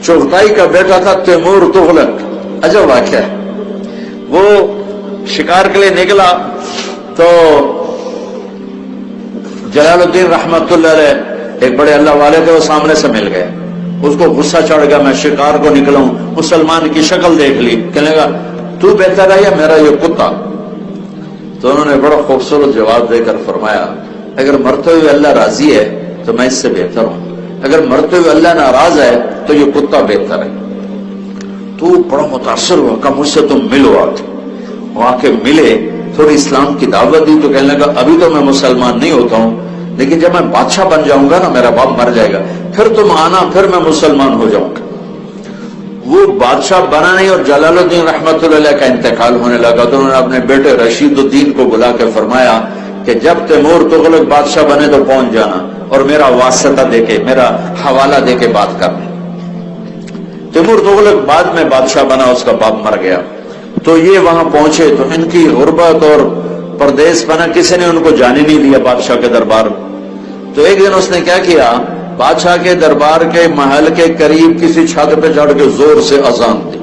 चुगताई का बेटा था तैमूर तुगलक। अजब वाक़या है। वो शिकार के लिए निकला तो जलालुद्दीन रहमतुल्लाह अलैह एक बड़े अल्लाह वाले थे, वो सामने से मिल गए। उसको गुस्सा चढ़ गया, मैं शिकार को निकला हूं, मुसलमान की शक्ल देख ली, कहने लगा तू बेहतर है या मेरा ये कुत्ता? तो उन्होंने बड़ा खूबसूरत जवाब देकर फरमाया, अगर मरते हुए अल्लाह राजी है तो मैं इससे बेहतर हूं, अगर मरते हुए अल्लाह नाराज है तो ये कुत्ता बेहतर है। तो बड़ा मुतासर हुआ, कहा मुझसे तुम मिलो आके। आके मिले, थोड़ी इस्लाम की दावत दी तो कहने लगा अभी तो मैं मुसलमान नहीं होता हूं, लेकिन जब मैं बादशाह बन जाऊंगा ना, मेरा बाप मर जाएगा, फिर तुम आना, फिर मैं मुसलमान हो जाऊंगा। वो बादशाह बना नहीं और जलालुद्दीन रहमतुल्लाह अलैह का इंतकाल होने लगा तो उन्होंने अपने बेटे रशीदुद्दीन को बुला के फरमाया कि जब तैमूर तुगलक बादशाह बने तो पहुंच जाना और मेरा वास्ता देके, मेरा हवाला देके बात करना। तैमूर तुगलक बाद में बादशाह बना, उसका बाप मर गया। तो ये वहां पहुंचे तो इनकी गुर्बत और परदेश बना, किसी ने उनको जाने नहीं दिया बादशाह के दरबार में। तो एक दिन उसने क्या किया, बादशाह के दरबार के महल के करीब किसी छत पे चढ़ के जोर से अजान दी।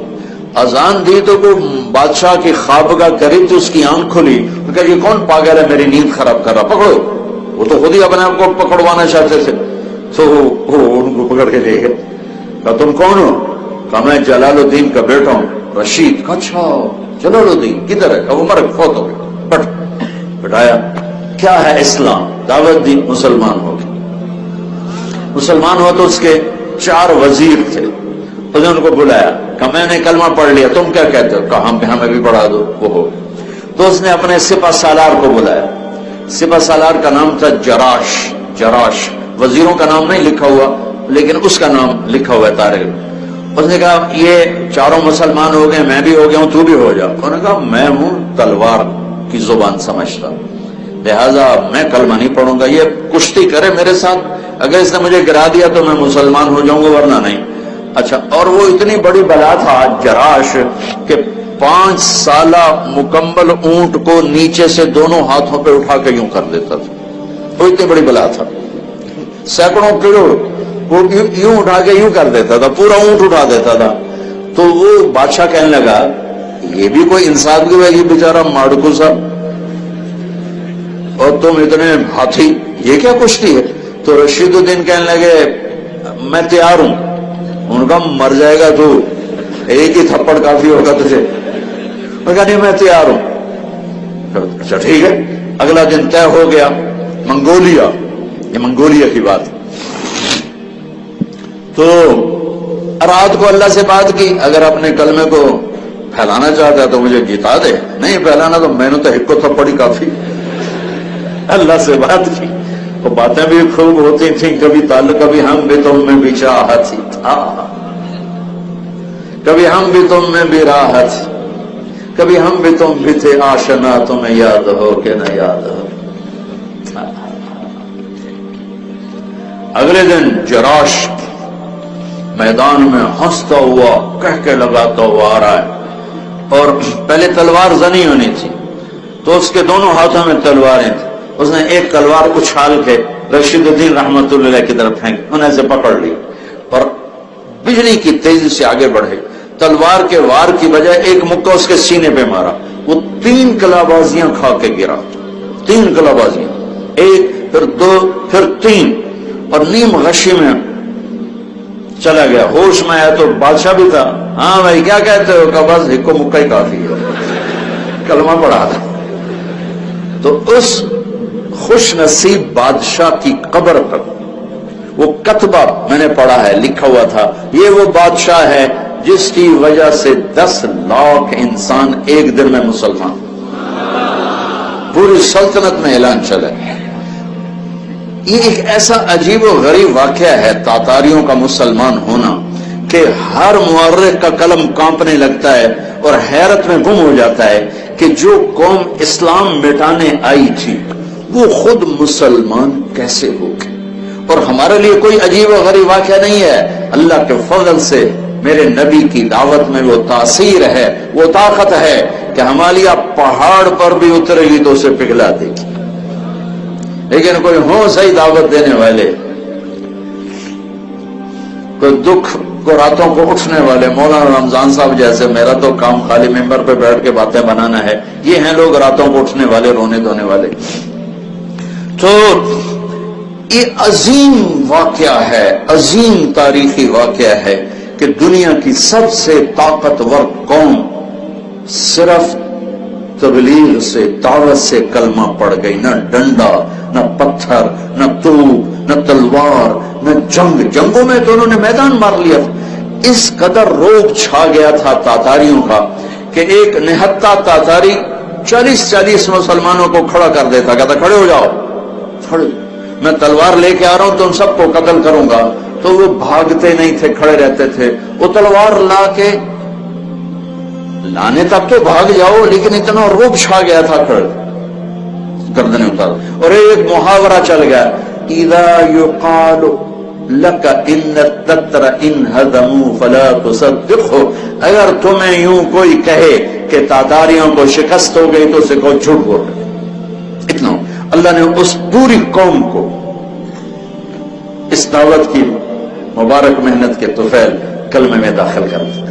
अजान दी तो वो बादशाह की ख्वाबगाह करीब थी, उसकी आंख खुली, कहा ये कौन पागल है मेरी नींद खराब कर रहा, पकड़ो। वो तो खुद ही अपने आप को पकड़वाना चाहते थे। तो वो उनको पकड़ के ले गए। कहा तुम कौन हो? कहा मैं जलालुद्दीन का बेटा हूं, रशीद। कहा अच्छा जलालुद्दीन किधर है? कहा वो मर फौत हो गए। बिठाया, क्या है इस्लाम? दावत दी, मुसलमान हो गए। मुसलमान हुआ तो उसके 4 वजीर थे, उसने उनको बुलाया, कहा मैंने कलमा पढ़ लिया, तुम क्या कहते हो? कहा हमें भी पढ़ा दो। वो हो तो उसने अपने सिपा सालार को बुलाया। सिपा सालार का नाम था जराश। जराश वजीरों का नाम नहीं लिखा हुआ, लेकिन उसका नाम लिखा हुआ है तारीख। उसने कहा ये चारों मुसलमान हो गए, मैं भी हो गया हूं, तू भी हो जा। उन्होंने कहा मैं हूं तलवार की जुबान समझता, लिहाजा मैं कलमा नहीं पढ़ूंगा, ये कुश्ती करे मेरे साथ, अगर इसने मुझे गिरा दिया तो मैं मुसलमान हो जाऊंगा, वरना नहीं। अच्छा, और वो इतनी बड़ी बला था जराश कि 5 साला मुकम्मल ऊंट को नीचे से दोनों हाथों पे उठा के यूं कर देता था। वो इतनी बड़ी बला था, सैकड़ों किलो वो यूं उठा के यूं कर देता था, पूरा ऊंट उठा देता था। तो वो बादशाह कहने लगा ये भी कोई इंसान की वजह, बेचारा माड़कू सा, और तुम इतने हाथी, ये क्या कुश्ती है? तो रशीदुद्दीन कहने लगे मैं तैयार हूं। उनका मर जाएगा तो एक ही थप्पड़ काफी होगा तुझे। उनका नहीं मैं तैयार हूं। अच्छा ठीक है। अगला दिन तय हो गया, मंगोलिया, ये मंगोलिया की बात। तो रात को अल्लाह से बात की, अगर अपने कलमे को फैलाना चाहता है तो मुझे जिता दे, नहीं फैलाना तो मैंने तो हिक्को थप्पड़ी काफी। अल्लाह से बात की, वो बातें भी खूब होती थी, कभी ताल्लुक, कभी हम भी तुम में भी चाहत था, कभी हम भी तुम में भी राहत, कभी हम भी तुम भी थे आशना, तुम्हें याद हो कि न याद हो। अगले दिन जराश मैदान में हंसता हुआ कह के लगाता हुआ आ रहा है, और पहले तलवार जनी होनी थी तो उसके दोनों हाथों में तलवारें थी। उसने एक तलवार उछाल के रशीदुद्दीन रहमतुल्लाह की तरफ फेंक, उन्हें से पकड़ ली और बिजली की तेजी से आगे बढ़े। तलवार के वार की बजाय एक मुक्का उसके सीने पे मारा, वो 3 कलाबाजियां खा के गिरा। 3 कलाबाजियां, 1 फिर 2 फिर 3, और नीम गशी में चला गया। होश में आया तो बादशाह भी था। हाँ भाई क्या कहते हो? का बस हिक्को मुक्का ही काफी है, कलमा पढ़ा था। तो उस खुश नसीब बादशाह की कब्र पर वो कतबा मैंने पढ़ा है, लिखा हुआ था, ये वो बादशाह है जिसकी वजह से 10 लाख इंसान एक दिन में मुसलमान, पूरी सल्तनत में ऐलान चला। ये एक ऐसा अजीब और गरीब वाकया है तातारियों का मुसलमान होना कि हर मुअर्रिख का कलम कांपने लगता है और हैरत में गुम हो जाता है कि जो कौम इस्लाम मिटाने आई थी वो खुद मुसलमान कैसे हो गए। और हमारे लिए कोई अजीब और गरीब वाकया नहीं है, अल्लाह के फजल से मेरे नबी की दावत में वो तासीर है, वो ताकत है कि हिमालय पहाड़ पर भी उतरेगी तो उसे पिघला देगी। लेकिन कोई हो सही दावत देने वाले, कोई दुख کو راتوں کو اٹھنے والے مولانا رمضان صاحب جیسے، میرا تو کام خالی ممبر پہ بیٹھ کے باتیں بنانا ہے، یہ ہیں لوگ راتوں کو اٹھنے والے، رونے دھونے والے. تو یہ عظیم واقعہ ہے، عظیم تاریخی واقعہ ہے کہ دنیا کی سب سے طاقتور قوم صرف تبلیغ سے، دعوت سے کلمہ پڑ گئی. نہ ڈنڈا، نہ پتھر، نہ توپ، نہ تلوار، نہ جنگوں میں تو انہوں نے میدان مار لیا تھا. اس قدر روب چھا گیا تھا تاتاریوں کا کہ ایک نہتہ تاتاری 40 مسلمانوں کو کھڑا کر دیتا، کہتا کھڑے ہو جاؤ، کھڑے، میں تلوار لے کے آ رہا ہوں، تم سب کو قتل کروں گا. تو وہ بھاگتے نہیں تھے، کھڑے رہتے تھے. وہ تلوار لا کے لانے تک تو بھاگ جاؤ، لیکن اتنا روب چھا گیا تھا، کھڑے گردنیں اتار. اور ایک محاورہ چل گیا، اذا یقال لک ان التتر ان هدموا فلا تصدقه، اگر تمہیں یوں کوئی کہے کہ تاتاریوں کو شکست ہو گئی تو اسے کہو جھوٹ بول. اتنا اللہ نے اس پوری قوم کو اس دعوت کی مبارک محنت کے طفیل کلمے میں داخل کر دیا.